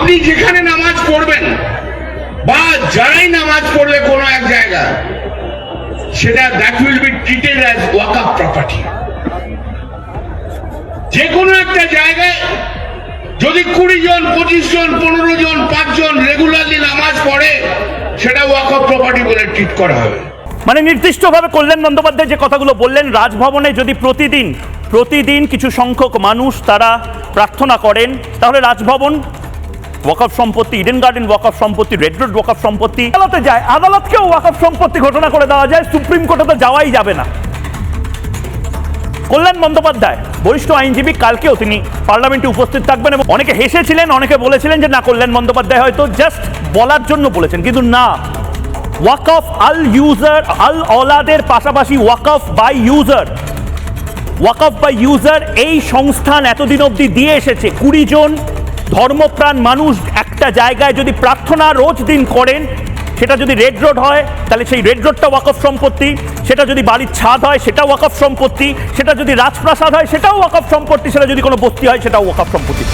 আপনি যেখানে নামাজ পড়বেন বা যারাই নামাজ পড়বে কোনো এক জায়গায়, সেটা that will be treated as Waqf property. যে কোনো একটা জায়গায় যদি 20 জন, 25 জন, 15 জন, 5 জন রেগুলারলি নামাজ পড়ে, সেটা ওয়াকফ প্রপার্টি বলে ট্রিট করা হবে। মানে নির্দিষ্টভাবে কল্যাণ বন্দ্যোপাধ্যায় যে কথাগুলো বললেন, রাজভবনে যদি প্রতিদিন কিছু সংখ্যক মানুষ তারা প্রার্থনা করেন, তাহলে রাজভবন ওয়াকফ সম্পত্তি, ইডেন গার্ডেন ওয়াকফ সম্পত্তি, রেড রোড ওয়াকফ সম্পত্তি। আদালতে যায়, আদালতকেও ওয়াকফ সম্পত্তি ঘোষণা করে দেওয়া যায়, সুপ্রিম কোর্টে তো যাওয়াই যাবে না। কল্যাণ বন্দ্যোপাধ্যায় বরিষ্ঠ আইনজীবী, কালকেও তিনি পার্লামেন্টে উপস্থিত থাকবেন এবং অনেকে হেসেছিলেন, অনেকে বলেছিলেন যে না, কল্যাণ বন্দ্যোপাধ্যায় হয়তো জাস্ট বলার জন্য বলেছেন, কিন্তু না, ওয়াকফ আল ইউজার, আল ওলাদের পাশাপাশি ওয়াকফ বাই ইউজার এই সংস্থান এতদিন অবধি দিয়ে এসেছে। 20 জন ধর্মপ্রাণ মানুষ একটা জায়গায় যদি প্রার্থনা রোজ দিন করেন, সেটা যদি রেড রোড হয় তাহলে সেই রেড রোডটা ওয়াকফ সম্পত্তি, সেটা যদি বাড়ির ছাদ হয় সেটা ওয়াকফ সম্পত্তি, সেটা যদি রাজপ্রাসাদ হয় সেটাও ওয়াকফ সম্পত্তি, সেটা যদি কোনো বস্তি হয় সেটাও ওয়াকফ সম্পত্তি।